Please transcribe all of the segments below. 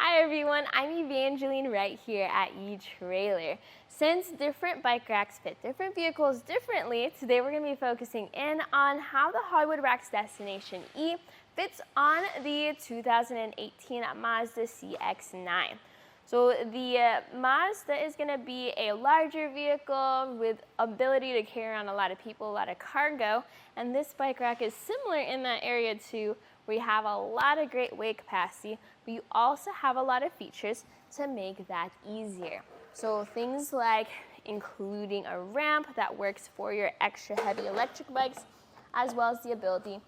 Hi everyone, I'm Evangeline right here at eTrailer. Since different bike racks fit different vehicles differently, today we're going to be focusing in on how the Hollywood Racks Destination E fits on the 2018 Mazda CX-9. So the Mazda is going to be a larger vehicle with ability to carry on a lot of people, a lot of cargo, and this bike rack is similar in that area too. We have a lot of great weight capacity, but you also have a lot of features to make that easier. So things like including a ramp that works for your extra heavy electric bikes, as well as the ability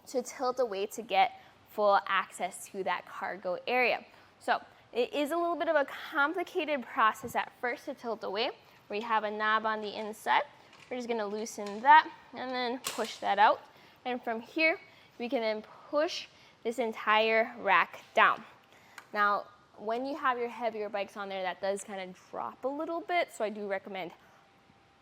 to tilt away to get full access to that cargo area. So it is a little bit of a complicated process at first to tilt away. We have a knob on the inside. We're just gonna loosen that and then push that out. And from here, we can then push this entire rack down. Now, when you have your heavier bikes on there, that does kind of drop a little bit, so I do recommend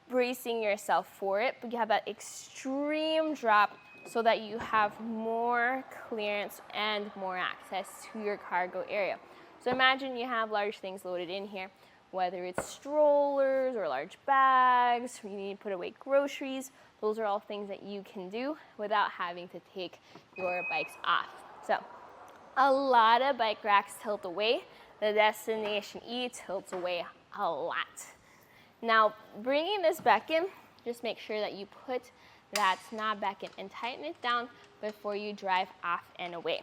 bracing yourself for it, but you have that extreme drop so that you have more clearance and more access to your cargo area. So imagine you have large things loaded in here, whether it's strollers or large bags, or you need to put away groceries. Those are all things that you can do without having to take your bikes off. So a lot of bike racks tilt away. The Destination E tilts away a lot. Now, bringing this back in, just make sure that you put that knob back in and tighten it down before you drive off and away.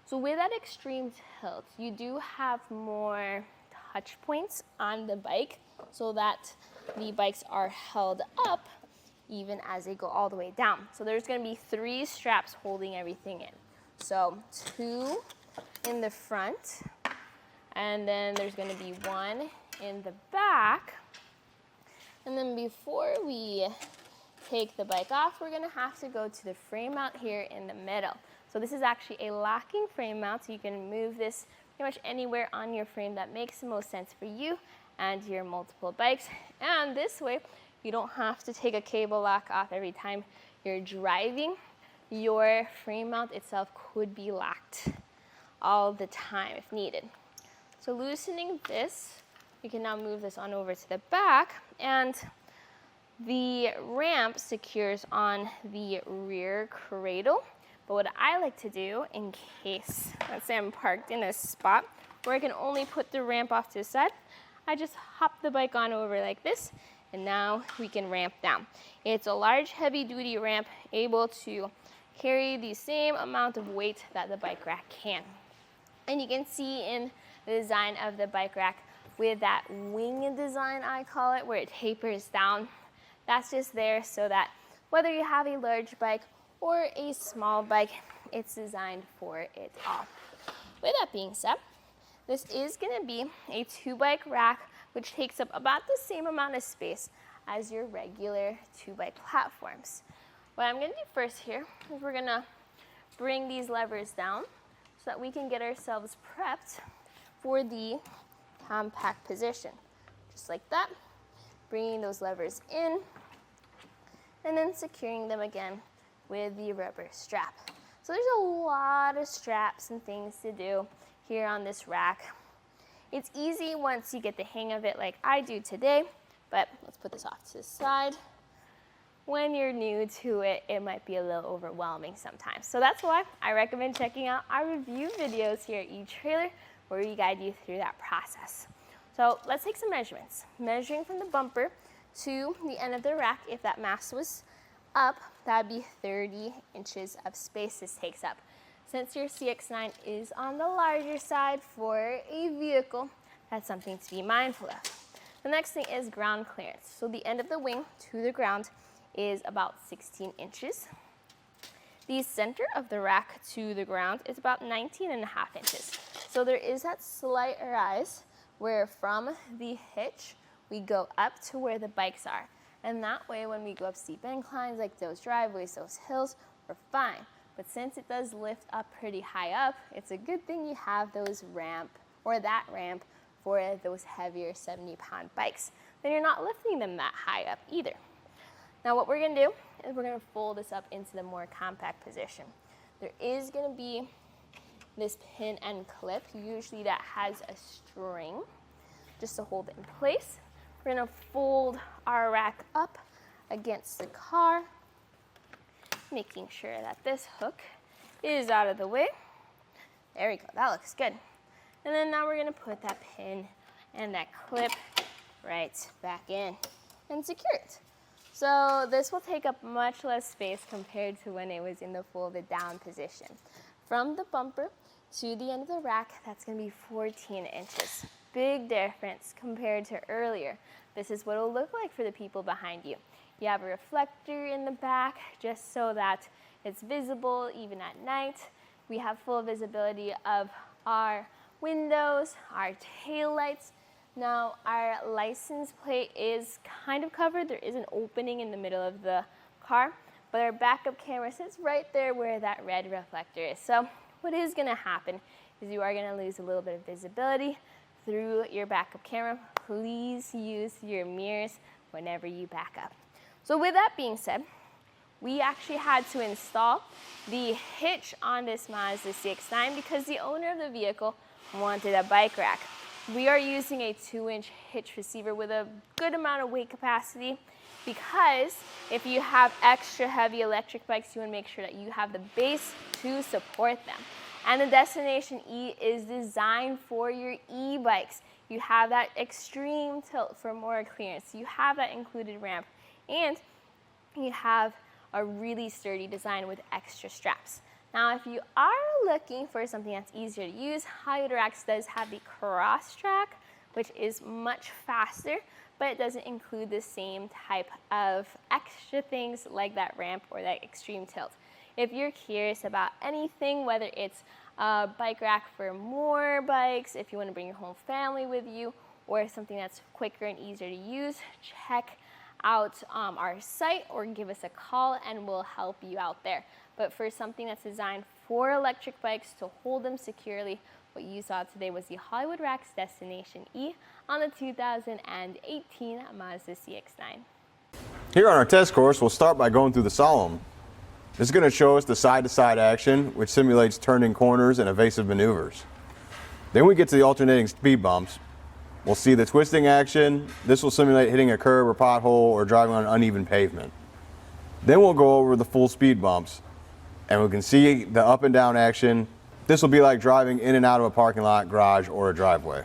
So with that extreme tilt, you do have more touch points on the bike so that the bikes are held up even as they go all the way down. So there's gonna be 3 straps holding everything in. So 2 in the front, and then there's gonna be 1 in the back. And then before we take the bike off, we're gonna have to go to the frame mount here in the middle. So this is actually a locking frame mount, so you can move this pretty much anywhere on your frame that makes the most sense for you and your multiple bikes. And this way, you don't have to take a cable lock off every time you're driving. Your frame mount itself could be locked all the time if needed. So loosening this, we can now move this on over to the back, and the ramp secures on the rear cradle. But what I like to do, in case, let's say I'm parked in a spot where I can only put the ramp off to the side, I just hop the bike on over like this, and now we can ramp down. It's a large, heavy-duty ramp able to carry the same amount of weight that the bike rack can. And you can see in the design of the bike rack with that wing design, I call it, where it tapers down. That's just there so that whether you have a large bike or a small bike, it's designed for it all. With that being said, this is gonna be a 2-bike rack, which takes up about the same amount of space as your regular 2-bike platforms. What I'm gonna do first here is we're gonna bring these levers down so that we can get ourselves prepped for the compact position. Just like that, bringing those levers in, and then securing them again with the rubber strap. So there's a lot of straps and things to do here on this rack. It's easy once you get the hang of it like I do today, but let's put this off to the side. When you're new to it, it might be a little overwhelming sometimes. So that's why I recommend checking out our review videos here at eTrailer, where we guide you through that process. So let's take some measurements. Measuring from the bumper to the end of the rack, if that mast was up, that'd be 30 inches of space this takes up. Since your CX-9 is on the larger side for a vehicle, that's something to be mindful of. The next thing is ground clearance. So the end of the wing to the ground is about 16 inches. The center of the rack to the ground is about 19.5 inches. So there is that slight rise where from the hitch, we go up to where the bikes are. And that way, when we go up steep inclines like those driveways, those hills, we're fine. But since it does lift up pretty high up, it's a good thing you have those ramp, or that ramp, for those heavier 70-pound bikes. Then you're not lifting them that high up either. Now what we're gonna do is we're gonna fold this up into the more compact position. There is gonna be this pin and clip. Usually that has a string just to hold it in place. We're gonna fold our rack up against the car, making sure that this hook is out of the way. There we go, that looks good. And then now we're gonna put that pin and that clip right back in and secure it. So this will take up much less space compared to when it was in the folded down position. From the bumper to the end of the rack, that's gonna be 14 inches. Big difference compared to earlier. This is what it'll look like for the people behind you. You have a reflector in the back just so that it's visible even at night. We have full visibility of our windows, our tail lights. Now our license plate is kind of covered. There is an opening in the middle of the car, but our backup camera sits right there where that red reflector is. So what is gonna happen is you are gonna lose a little bit of visibility through your backup camera. Please use your mirrors whenever you back up. So with that being said, we actually had to install the hitch on this Mazda CX-9 because the owner of the vehicle wanted a bike rack. We are using a 2-inch hitch receiver with a good amount of weight capacity because if you have extra heavy electric bikes, you want to make sure that you have the base to support them. And the Destination E is designed for your e-bikes. You have that extreme tilt for more clearance. You have that included ramp, and you have a really sturdy design with extra straps. Now, if you are looking for something that's easier to use, Hollywood Racks does have the cross track, which is much faster, but it doesn't include the same type of extra things like that ramp or that extreme tilt. If you're curious about anything, whether it's a bike rack for more bikes, if you want to bring your whole family with you, or something that's quicker and easier to use, check out our site or give us a call and we'll help you out there. But for something that's designed for electric bikes to hold them securely, what you saw today was the Hollywood Racks Destination E on the 2018 Mazda CX-9. Here on our test course, we'll start by going through the Solemn. This is going to show us the side-to-side action, which simulates turning corners and evasive maneuvers. Then we get to the alternating speed bumps. We'll see the twisting action. This will simulate hitting a curb or pothole or driving on uneven pavement. Then we'll go over the full speed bumps, and we can see the up and down action. This will be like driving in and out of a parking lot, garage, or a driveway.